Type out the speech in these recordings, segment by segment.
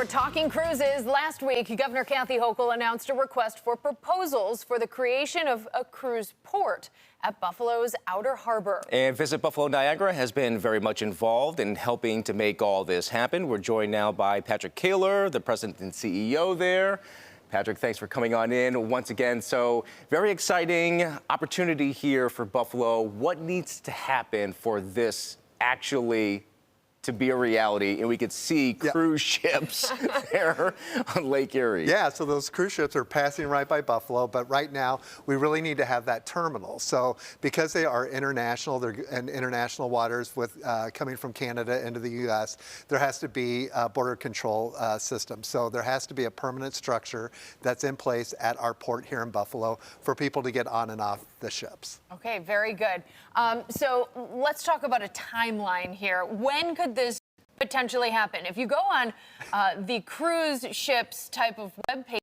We're talking cruises. Last week, Governor Kathy Hochul announced a request for proposals for the creation of a cruise port at Buffalo's Outer Harbor. And Visit Buffalo Niagara has been very much involved in helping to make all this happen. We're joined now by Patrick Kaler, the president and CEO there. Patrick, thanks for coming on in once again. So very exciting opportunity here for Buffalo. What needs to happen for this actually to be a reality and we could see cruise ships there on Lake Erie? Yeah, so those cruise ships are passing right by Buffalo, but right now we really need to have that terminal. So because they are international, they're in international waters with coming from Canada into the U.S., there has to be a border control system. So there has to be a permanent structure that's in place at our port here in Buffalo for people to get on and off the ships. Okay, very good. So let's talk about a timeline here. When could this potentially happen? If you go on the cruise ships type of webpage,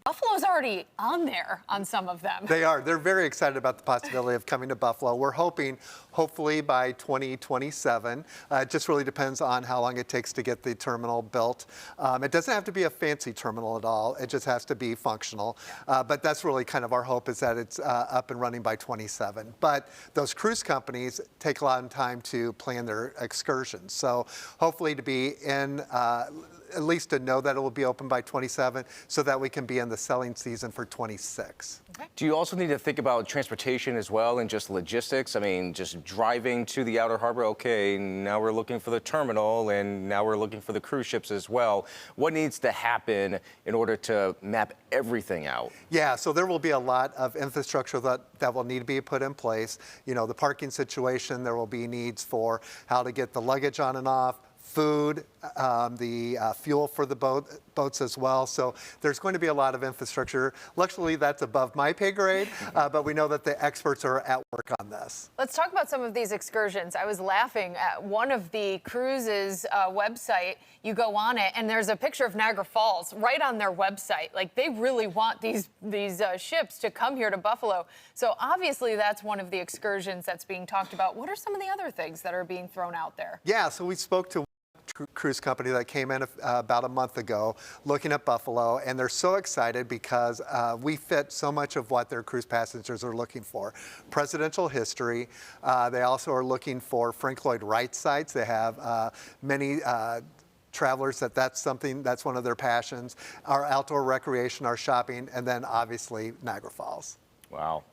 Buffalo's already on there on some of them. They are. They're very excited about the possibility of coming to Buffalo. We're hoping, hopefully by 2027. It just really depends on how long it takes to get the terminal built. It doesn't have to be a fancy terminal at all. It just has to be functional. But that's really kind of our hope, is that it's up and running by 27. But those cruise companies take a lot of time to plan their excursions. So hopefully to be in, at least to know that it will be open by 27 so that we can be in the selling season for 26. Okay. Do you also need to think about transportation as well and just logistics? I mean, just driving to the Outer Harbor, okay, now we're looking for the terminal and now we're looking for the cruise ships as well. What needs to happen in order to map everything out? Yeah, so there will be a lot of infrastructure that will need to be put in place. You know, the parking situation, there will be needs for how to get the luggage on and off, food, the fuel for the boats as well. So there's going to be a lot of infrastructure. Luckily, that's above my pay grade, but we know that the experts are at work on this. Let's talk about some of these excursions. I was laughing at one of the cruises website. You go on it, and there's a picture of Niagara Falls right on their website. Like, they really want these ships to come here to Buffalo. So obviously, that's one of the excursions that's being talked about. What are some of the other things that are being thrown out there? Yeah, so we spoke to cruise company that came in about a month ago looking at Buffalo, and they're so excited because we fit so much of what their cruise passengers are looking for. Presidential history. They also are looking for Frank Lloyd Wright sites. They have many travelers that's one of their passions. Our outdoor recreation, our shopping, and then obviously Niagara Falls. Wow.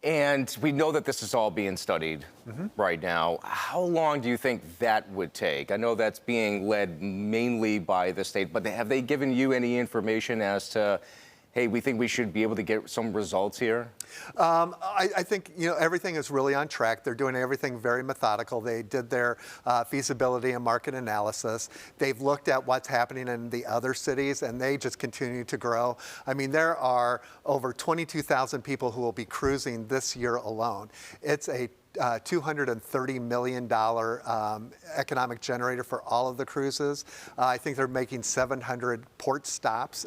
And we know that this is all being studied right now. How long do you think that would take? I know that's being led mainly by the state, but have they given you any information as to, hey, we think we should be able to get some results here? I think, you know, everything is really on track. They're doing everything very methodical. They did their feasibility and market analysis. They've looked at what's happening in the other cities, and they just continue to grow. I mean, there are over 22,000 people who will be cruising this year alone. It's a $230 million economic generator for all of the cruises. I think they're making 700 port stops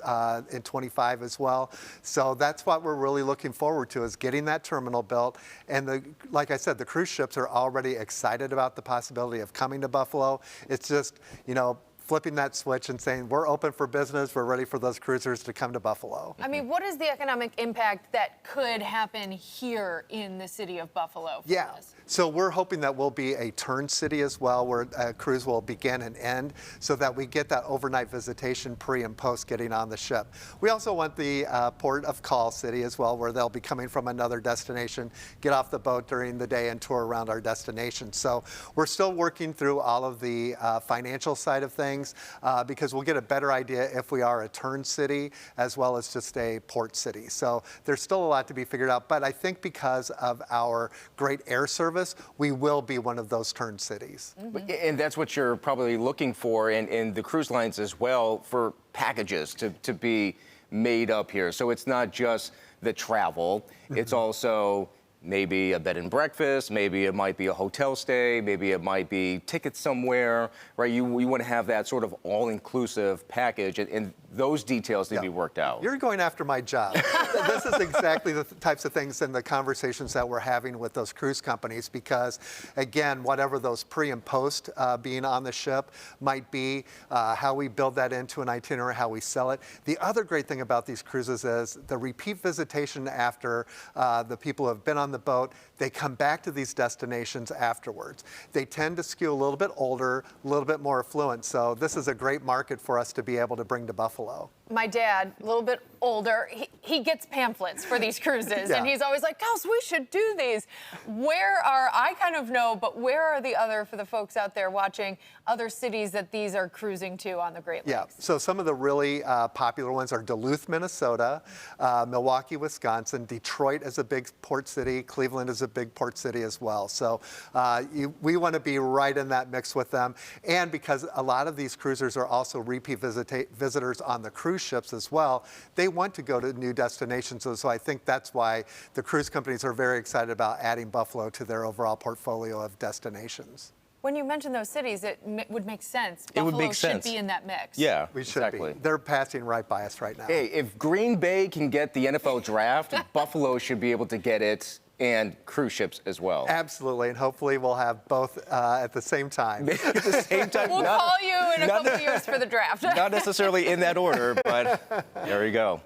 in 25 as well. So that's what we're really looking forward to, is getting that terminal built. And like I said, the cruise ships are already excited about the possibility of coming to Buffalo. It's just, you know, flipping that switch and saying, we're open for business, we're ready for those cruisers to come to Buffalo. I mean, what is the economic impact that could happen here in the city of Buffalo? Yeah, so we're hoping that we'll be a turn city as well, where a cruise will begin and end, so that we get that overnight visitation pre and post getting on the ship. We also want the port of call city as well, where they'll be coming from another destination, get off the boat during the day and tour around our destination. So we're still working through all of the financial side of things, because we'll get a better idea if we are a turn city as well as just a port city. So there's still a lot to be figured out, but I think because of our great air service, we will be one of those turn cities. And that's what you're probably looking for, and the cruise lines as well, for packages to be made up here. So it's not just the travel, it's also maybe a bed and breakfast, maybe it might be a hotel stay, maybe it might be tickets somewhere, right? You want to have that sort of all-inclusive package, and those details need to be worked out. You're going after my job. this is exactly the types of things and the conversations that we're having with those cruise companies because, again, whatever those pre and post being on the ship might be, how we build that into an itinerary, how we sell it. The other great thing about these cruises is the repeat visitation after the people who have been on the boat, they come back to these destinations afterwards. They tend to skew a little bit older, a little bit more affluent, so this is a great market for us to be able to bring to Buffalo. My dad, a little bit older, he gets pamphlets for these cruises, Yeah. and he's always like, Kels, we should do these. I kind of know, but where are for the folks out there watching, other cities that these are cruising to on the Great Lakes? Yeah, so some of the really popular ones are Duluth, Minnesota, Milwaukee, Wisconsin, Detroit is a big port city, Cleveland is a big port city as well. So we want to be right in that mix with them. And because a lot of these cruisers are also repeat visitors on the cruise ships as well, they want to go to new destinations. So I think that's why the cruise companies are very excited about adding Buffalo to their overall portfolio of destinations. When you mention those cities, it would make sense. It would make Buffalo sense. should be in that mix. Yeah, We should exactly. be. They're passing right by us right now. Hey, if Green Bay can get the NFL draft, Buffalo should be able to get it and cruise ships as well. Absolutely, and hopefully we'll have both at the same time. At the same time, We'll call you in a couple of years for the draft. not necessarily in that order, but there you go.